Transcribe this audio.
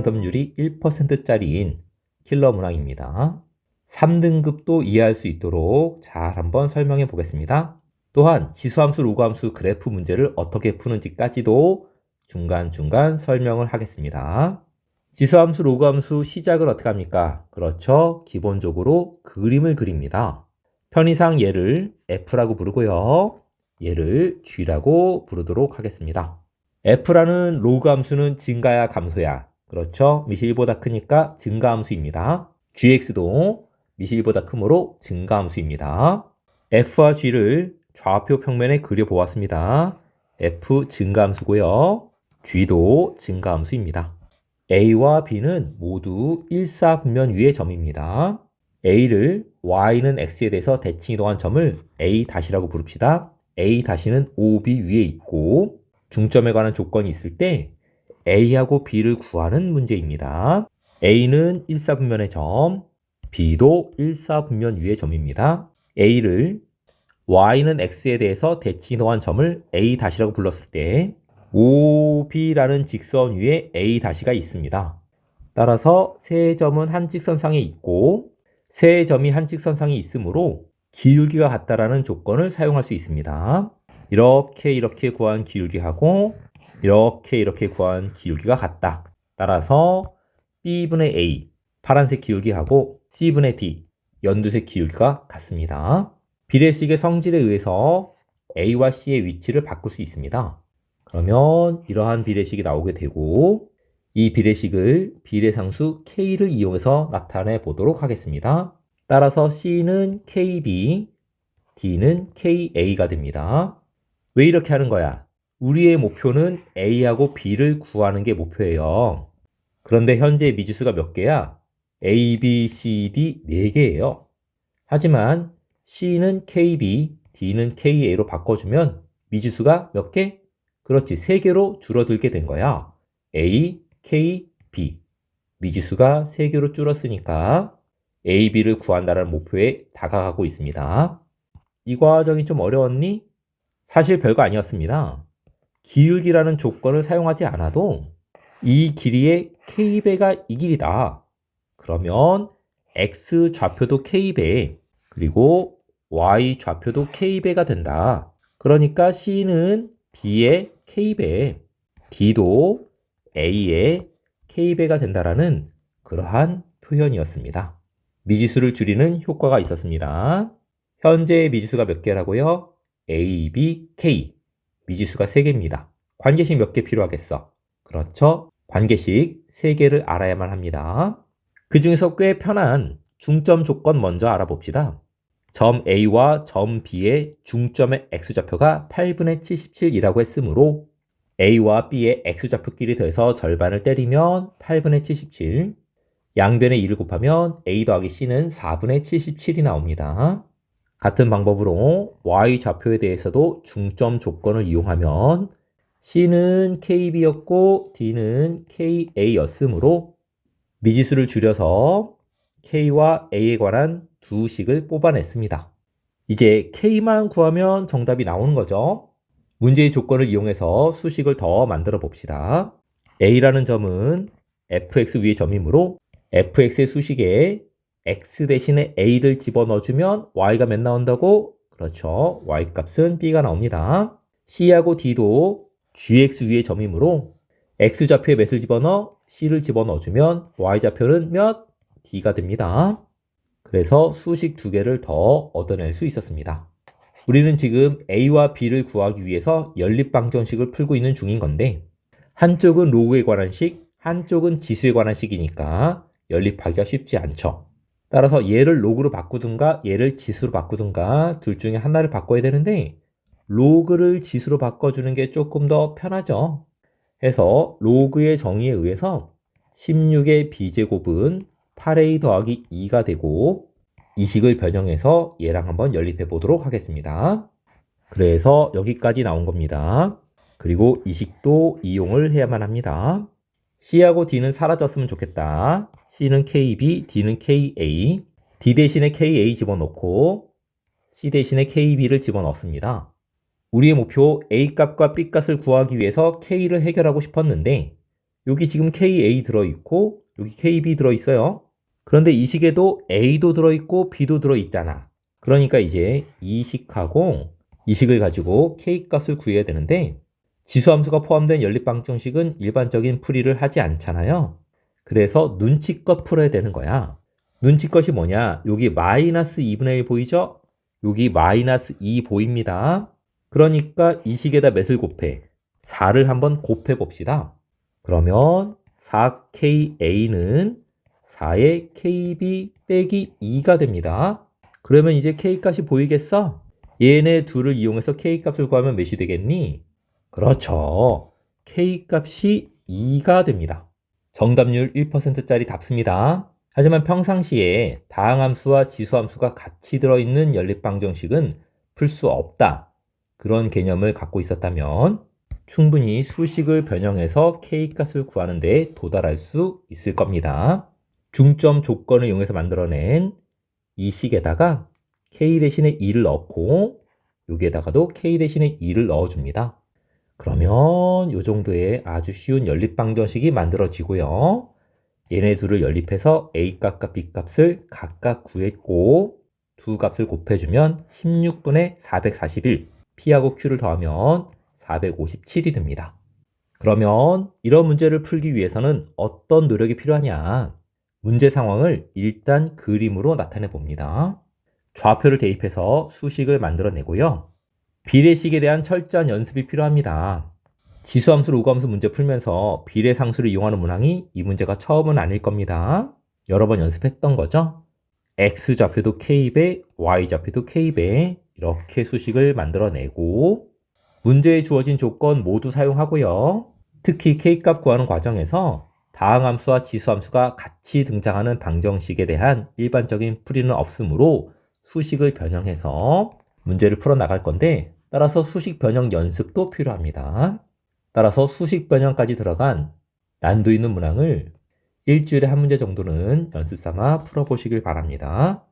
오점률이 1%짜리인 킬러 문항입니다. 3등급도 이해할 수 있도록 잘 한번 설명해 보겠습니다. 또한 지수함수, 로그함수 그래프 문제를 어떻게 푸는지까지도 중간중간 설명을 하겠습니다. 지수함수, 로그함수 시작을 어떻게 합니까? 그렇죠. 기본적으로 그림을 그립니다. 편의상 얘를 F라고 부르고요. 얘를 G라고 부르도록 하겠습니다. F라는 로그함수는 증가야 감소야. 그렇죠. 미시 1보다 크니까 증가함수입니다. GX도 미시 1보다 크므로 증가함수입니다. F와 G를 좌표 평면에 그려보았습니다. F 증가함수고요. G도 증가함수입니다. A와 B는 모두 일사분면 위의 점입니다. A를 Y는 X에 대해서 대칭 이동한 점을 A-라고 부릅시다. A-는 OB 위에 있고 중점에 관한 조건이 있을 때 A하고 B를 구하는 문제입니다. A는 일사분면의 점, B도 일사분면 위의 점입니다. A를 Y는 X에 대해서 대칭 이동한 점을 A-라고 불렀을 때 OB라는 직선 위에 A-가 있습니다. 따라서 세 점은 한 직선상에 있고 세 점이 한 직선상에 있으므로 기울기가 같다라는 조건을 사용할 수 있습니다. 이렇게 구한 기울기하고 이렇게 구한 기울기가 같다. 따라서 B분의 A, 파란색 기울기하고 C분의 D, 연두색 기울기가 같습니다. 비례식의 성질에 의해서 A와 C의 위치를 바꿀 수 있습니다. 그러면 이러한 비례식이 나오게 되고 이 비례식을 비례상수 K를 이용해서 나타내 보도록 하겠습니다. 따라서 C는 KB, D는 KA가 됩니다. 왜 이렇게 하는 거야? 우리의 목표는 A하고 B를 구하는 게 목표예요. 그런데 현재 미지수가 몇 개야? A, B, C, D 4개예요. 하지만 C는 KB, D는 KA로 바꿔주면 미지수가 몇 개? 그렇지, 3개로 줄어들게 된 거야. A, K, B. 미지수가 3개로 줄었으니까 A, B를 구한다는 목표에 다가가고 있습니다. 이 과정이 좀 어려웠니? 사실 별거 아니었습니다. 기울기라는 조건을 사용하지 않아도 이 길이의 K배가 이 길이다. 그러면 X 좌표도 K배, 그리고 Y 좌표도 K배가 된다. 그러니까 C는 B의 K배, D도 A의 K배가 된다라는 그러한 표현이었습니다. 미지수를 줄이는 효과가 있었습니다. 현재 미지수가 몇 개라고요? A, B, K. 미지수가 3개입니다. 관계식 몇 개 필요하겠어? 그렇죠. 관계식 3개를 알아야만 합니다. 그 중에서 꽤 편한 중점 조건 먼저 알아봅시다. 점 A와 점 B의 중점의 X좌표가 8분의 77이라고 했으므로 A와 B의 X좌표끼리 더해서 절반을 때리면 8분의 77. 양변에 2를 곱하면 A 더하기 C는 4분의 77이 나옵니다. 같은 방법으로 Y좌표에 대해서도 중점 조건을 이용하면 C는 KB였고 D는 KA였으므로 미지수를 줄여서 K와 A에 관한 두 식을 뽑아냈습니다. 이제 K만 구하면 정답이 나오는 거죠. 문제의 조건을 이용해서 수식을 더 만들어 봅시다. A라는 점은 fx 위의 점이므로 fx의 수식에 x 대신에 a를 집어넣어주면 y가 몇 나온다고? 그렇죠. y 값은 b가 나옵니다. c하고 d도 gx 위의 점이므로 x좌표에 몇을 집어넣어? c를 집어넣어주면 y좌표는 몇? d가 됩니다. 그래서 수식 2개를 더 얻어낼 수 있었습니다. 우리는 지금 A와 B를 구하기 위해서 연립방정식을 풀고 있는 중인 건데 한쪽은 로그에 관한 식, 한쪽은 지수에 관한 식이니까 연립하기가 쉽지 않죠. 따라서 얘를 로그로 바꾸든가 얘를 지수로 바꾸든가 둘 중에 하나를 바꿔야 되는데 로그를 지수로 바꿔주는 게 조금 더 편하죠. 해서 로그의 정의에 의해서 16의 b제곱은 8a 더하기 2가 되고 이 식을 변형해서 얘랑 한번 연립해 보도록 하겠습니다. 그래서 여기까지 나온 겁니다. 그리고 이 식도 이용을 해야만 합니다. C하고 D는 사라졌으면 좋겠다. C는 KB, D는 KA. D 대신에 KA 집어넣고 C 대신에 KB를 집어넣습니다. 우리의 목표 A 값과 B 값을 구하기 위해서 K를 해결하고 싶었는데 여기 지금 KA 들어있고 여기 KB 들어있어요. 그런데 이 식에도 A도 들어있고 B도 들어있잖아. 그러니까 이제 이 식하고 이 식을 가지고 K 값을 구해야 되는데 지수함수가 포함된 연립방정식은 일반적인 풀이를 하지 않잖아요. 그래서 눈치껏 풀어야 되는 거야. 눈치껏이 뭐냐? 여기 마이너스 2분의 1 보이죠? 여기 마이너스 2 보입니다. 그러니까 이 식에다 몇을 곱해? 4를 한번 곱해 봅시다. 그러면 4KA는 4의 KB 빼기 2가 됩니다. 그러면 이제 K값이 보이겠어? 얘네 둘을 이용해서 K값을 구하면 몇이 되겠니? 그렇죠. K값이 2가 됩니다. 정답률 1%짜리 답습니다. 하지만 평상시에 다항함수와 지수함수가 같이 들어있는 연립방정식은 풀 수 없다. 그런 개념을 갖고 있었다면 충분히 수식을 변형해서 K값을 구하는 데 도달할 수 있을 겁니다. 중점 조건을 이용해서 만들어낸 이 식에다가 K 대신에 2를 넣고 여기에다가도 K 대신에 2를 넣어줍니다. 그러면 이 정도의 아주 쉬운 연립방정식이 만들어지고요. 얘네 둘을 연립해서 A값과 B값을 각각 구했고 두 값을 곱해주면 16분의 441, P하고 Q를 더하면 457이 됩니다. 그러면 이런 문제를 풀기 위해서는 어떤 노력이 필요하냐? 문제 상황을 일단 그림으로 나타내 봅니다. 좌표를 대입해서 수식을 만들어내고요. 비례식에 대한 철저한 연습이 필요합니다. 지수함수, 우감수 문제 풀면서 비례상수를 이용하는 문항이 이 문제가 처음은 아닐 겁니다. 여러 번 연습했던 거죠. X좌표도 K배, Y좌표도 K배 이렇게 수식을 만들어내고 문제에 주어진 조건 모두 사용하고요. 특히 K값 구하는 과정에서 다항함수와 지수함수가 같이 등장하는 방정식에 대한 일반적인 풀이는 없으므로 수식을 변형해서 문제를 풀어나갈 건데 따라서 수식 변형 연습도 필요합니다. 따라서 수식 변형까지 들어간 난도 있는 문항을 일주일에 한 문제 정도는 연습 삼아 풀어보시길 바랍니다.